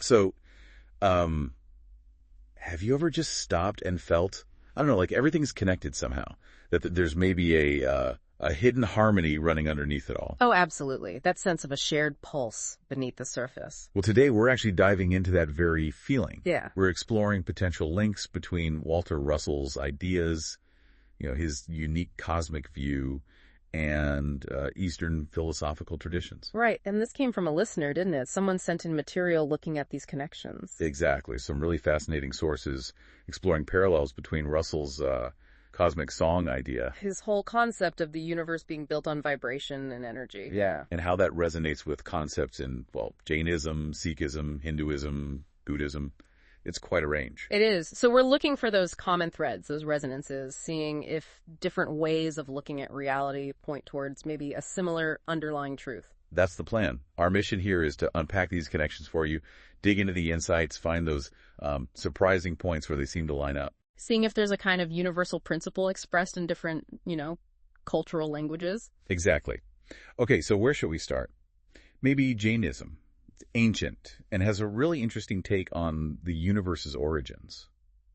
So, um, have you ever just stopped and felt, I don't know, like everything's connected somehow, that there's maybe a hidden harmony running underneath it all? Oh, absolutely. That sense of a shared pulse beneath the surface. Well, today we're actually diving into that very feeling. Yeah. We're exploring potential links between Walter Russell's ideas, his unique cosmic view, and Eastern philosophical traditions. Right. And this came from a listener, didn't it? Someone sent in material looking at these connections. Exactly. Some really fascinating sources exploring parallels between Russell's cosmic song idea. His whole concept of the universe being built on vibration and energy. Yeah. And how that resonates with concepts in, Jainism, Sikhism, Hinduism, Buddhism. It's quite a range. It is. So we're looking for those common threads, those resonances, seeing if different ways of looking at reality point towards maybe a similar underlying truth. That's the plan. Our mission here is to unpack these connections for you, dig into the insights, find those surprising points where they seem to line up. Seeing if there's a kind of universal principle expressed in different, cultural languages. Exactly. Okay, so where should we start? Maybe Jainism. It's ancient and has a really interesting take on the universe's origins.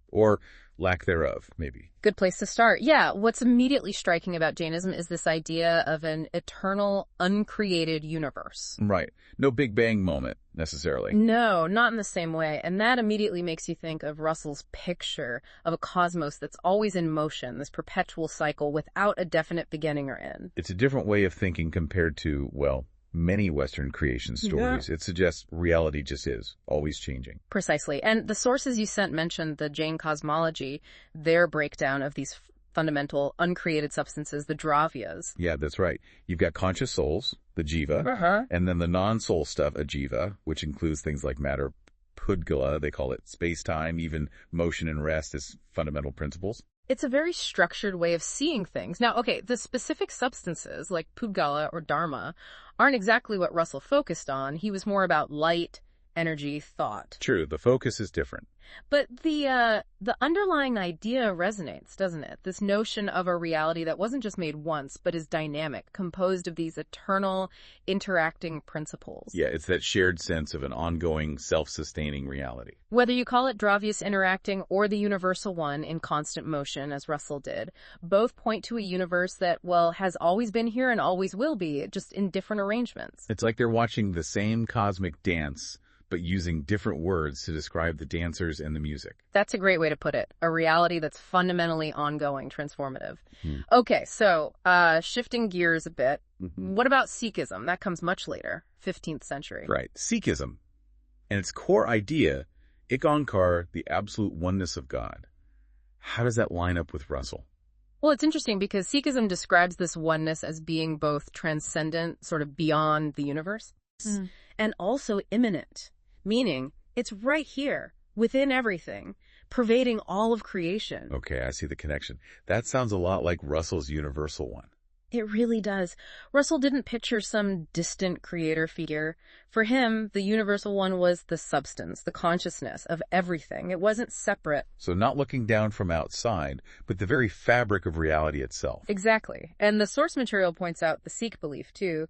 Or lack thereof, maybe. Good place to start. Yeah, what's immediately striking about Jainism is this idea of an eternal, uncreated universe. Right. No Big Bang moment, necessarily. No, not in the same way. And that immediately makes you think of Russell's picture of a cosmos that's always in motion, this perpetual cycle without a definite beginning or end. It's a different way of thinking compared to, many Western creation stories. Yeah. It suggests reality just is, always changing. Precisely. And the sources you sent mentioned the Jain cosmology, their breakdown of these fundamental uncreated substances, the dravyas. Yeah, that's right. You've got conscious souls, the jiva, and then the non-soul stuff, ajiva, which includes things like matter, pudgala, they call it space-time, even motion and rest as fundamental principles. It's a very structured way of seeing things. Now, okay, the specific substances like Pudgala or Dharma aren't exactly what Russell focused on. He was more about light, energy, thought. True, the focus is different. But the underlying idea resonates, doesn't it? This notion of a reality that wasn't just made once, but is dynamic, composed of these eternal, interacting principles. Yeah, it's that shared sense of an ongoing, self-sustaining reality. Whether you call it Dravyas interacting or the universal one in constant motion, as Russell did, both point to a universe that, has always been here and always will be, just in different arrangements. It's like they're watching the same cosmic dance, but using different words to describe the dancers and the music. That's a great way to put it. A reality that's fundamentally ongoing, transformative. Okay, so shifting gears a bit, what about Sikhism? That comes much later, 15th century. Right. Sikhism and its core idea, Ikankar, the absolute oneness of God. How does that line up with Russell? Well, it's interesting because Sikhism describes this oneness as being both transcendent, sort of beyond the universe, and also immanent. Meaning, it's right here, within everything, pervading all of creation. Okay, I see the connection. That sounds a lot like Russell's universal one. It really does. Russell didn't picture some distant creator figure. For him, the universal one was the substance, the consciousness of everything. It wasn't separate. So not looking down from outside, but the very fabric of reality itself. Exactly. And the source material points out the Sikh belief, too,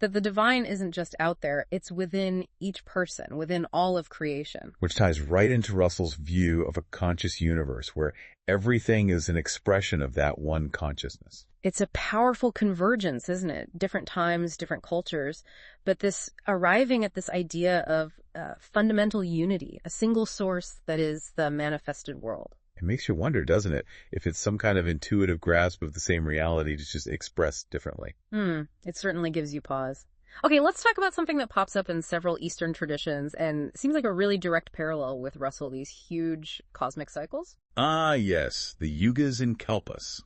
that the divine isn't just out there, it's within each person, within all of creation. Which ties right into Russell's view of a conscious universe, where everything is an expression of that one consciousness. It's a powerful convergence, isn't it? Different times, different cultures, but this arriving at this idea of fundamental unity, a single source that is the manifested world. It makes you wonder, doesn't it, if it's some kind of intuitive grasp of the same reality just expressed differently. It certainly gives you pause. Okay, let's talk about something that pops up in several Eastern traditions and seems like a really direct parallel with Russell, these huge cosmic cycles. Ah, yes, the yugas and kalpas.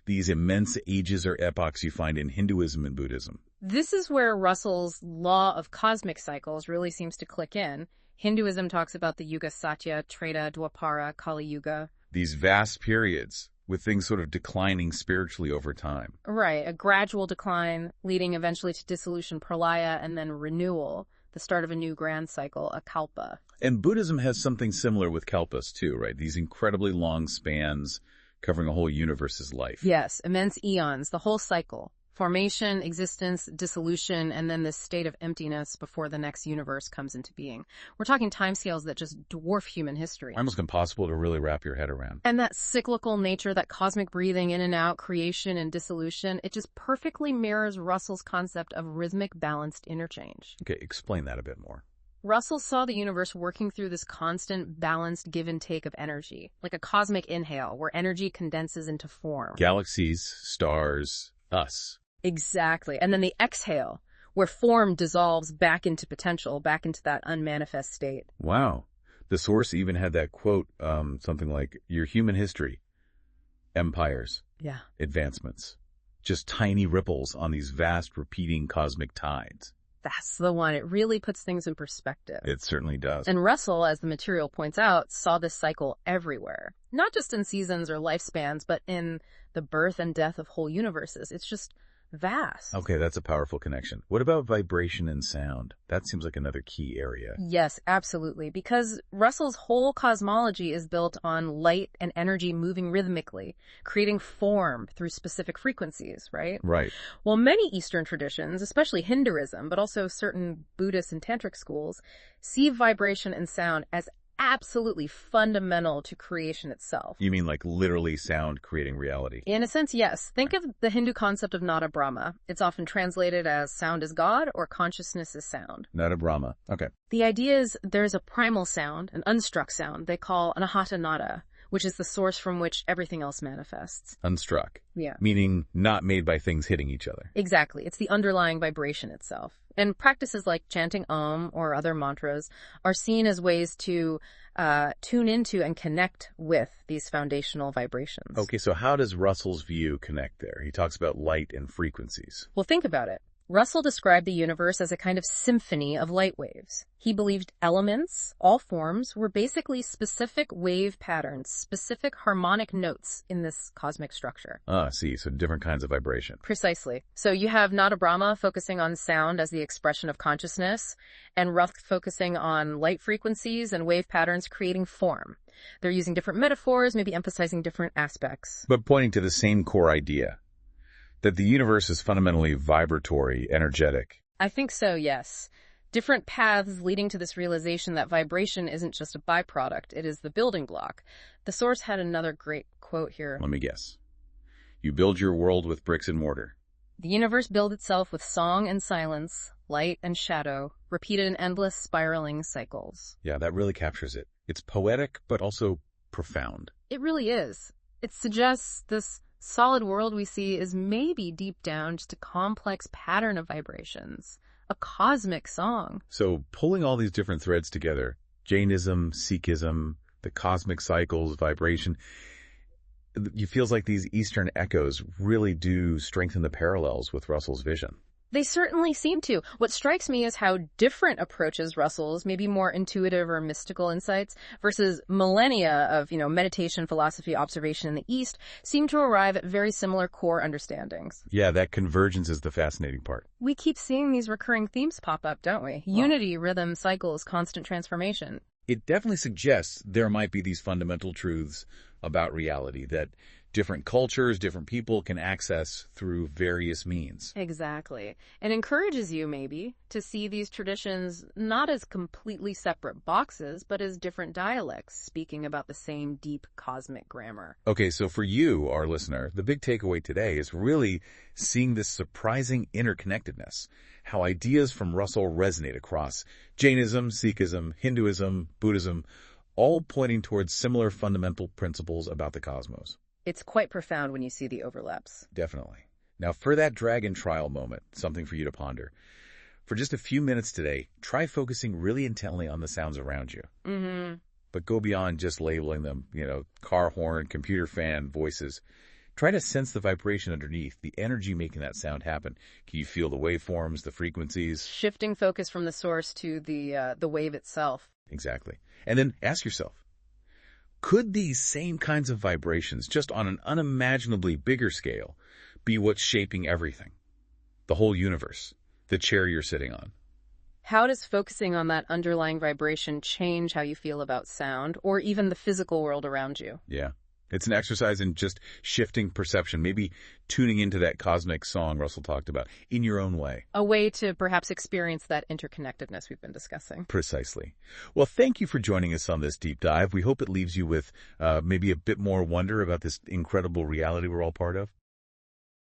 These immense ages or epochs you find in Hinduism and Buddhism. This is where Russell's law of cosmic cycles really seems to click in. Hinduism talks about the Yuga Satya, Treta, Dwapara, Kali Yuga. These vast periods with things sort of declining spiritually over time. Right, a gradual decline leading eventually to dissolution, pralaya, and then renewal, the start of a new grand cycle, a kalpa. And Buddhism has something similar with kalpas too, right? These incredibly long spans covering a whole universe's life. Yes, immense eons, the whole cycle. Formation, existence, dissolution, and then this state of emptiness before the next universe comes into being. We're talking timescales that just dwarf human history. Almost impossible to really wrap your head around. And that cyclical nature, that cosmic breathing in and out, creation and dissolution, it just perfectly mirrors Russell's concept of rhythmic balanced interchange. Okay, explain that a bit more. Russell saw the universe working through this constant, balanced give and take of energy, like a cosmic inhale where energy condenses into form. Galaxies, stars, us. Exactly. And then the exhale, where form dissolves back into potential, back into that unmanifest state. Wow. The source even had that quote, something like, your human history, empires, advancements, just tiny ripples on these vast repeating cosmic tides. That's the one. It really puts things in perspective. It certainly does. And Russell, as the material points out, saw this cycle everywhere. Not just in seasons or lifespans, but in the birth and death of whole universes. It's just vast. Okay, that's a powerful connection. What about vibration and sound? That seems like another key area. Yes, absolutely. Because Russell's whole cosmology is built on light and energy moving rhythmically, creating form through specific frequencies, right? Right. Well, many Eastern traditions, especially Hinduism, but also certain Buddhist and Tantric schools, see vibration and sound as absolutely fundamental to creation itself. You mean like literally sound creating reality? In a sense, yes. Think of the Hindu concept of Nada Brahma. It's often translated as sound is God or consciousness is sound. Nada Brahma. Okay. The idea is there's a primal sound, an unstruck sound they call anahata nada, which is the source from which everything else manifests. Unstruck. Yeah. Meaning not made by things hitting each other. Exactly. It's the underlying vibration itself. And practices like chanting Om or other mantras are seen as ways to tune into and connect with these foundational vibrations. Okay, so how does Russell's view connect there? He talks about light and frequencies. Well, think about it. Russell described the universe as a kind of symphony of light waves. He believed elements, all forms, were basically specific wave patterns, specific harmonic notes in this cosmic structure. Ah, see, so different kinds of vibration. Precisely. So you have Nada Brahma focusing on sound as the expression of consciousness, and Ruth focusing on light frequencies and wave patterns creating form. They're using different metaphors, maybe emphasizing different aspects. But pointing to the same core idea. That the universe is fundamentally vibratory, energetic. I think so, yes. Different paths leading to this realization that vibration isn't just a byproduct, it is the building block. The source had another great quote here. Let me guess. You build your world with bricks and mortar. The universe builds itself with song and silence, light and shadow, repeated in endless spiraling cycles. Yeah, that really captures it. It's poetic, but also profound. It really is. It suggests this solid world we see is maybe deep down just a complex pattern of vibrations, a cosmic song. So pulling all these different threads together, Jainism, Sikhism, the cosmic cycles, vibration, it feels like these Eastern echoes really do strengthen the parallels with Russell's vision. They certainly seem to. What strikes me is how different approaches Russell's, maybe more intuitive or mystical insights, versus millennia of, meditation, philosophy, observation in the East, seem to arrive at very similar core understandings. Yeah, that convergence is the fascinating part. We keep seeing these recurring themes pop up, don't we? Unity, rhythm, cycles, constant transformation. It definitely suggests there might be these fundamental truths about reality that different cultures, different people can access through various means. Exactly. And encourages you, maybe, to see these traditions not as completely separate boxes, but as different dialects speaking about the same deep cosmic grammar. Okay, so for you, our listener, the big takeaway today is really seeing this surprising interconnectedness, how ideas from Russell resonate across Jainism, Sikhism, Hinduism, Buddhism, all pointing towards similar fundamental principles about the cosmos. It's quite profound when you see the overlaps. Definitely. Now, for that dragon trial moment, something for you to ponder. For just a few minutes today, try focusing really intently on the sounds around you. Mm-hmm. But go beyond just labeling them, car horn, computer fan, voices. Try to sense the vibration underneath, the energy making that sound happen. Can you feel the waveforms, the frequencies? Shifting focus from the source to the wave itself. Exactly. And then ask yourself, could these same kinds of vibrations, just on an unimaginably bigger scale, be what's shaping everything? The whole universe, the chair you're sitting on. How does focusing on that underlying vibration change how you feel about sound, or even the physical world around you? Yeah. It's an exercise in just shifting perception, maybe tuning into that cosmic song Russell talked about in your own way. A way to perhaps experience that interconnectedness we've been discussing. Precisely. Well, thank you for joining us on this deep dive. We hope it leaves you with maybe a bit more wonder about this incredible reality we're all part of.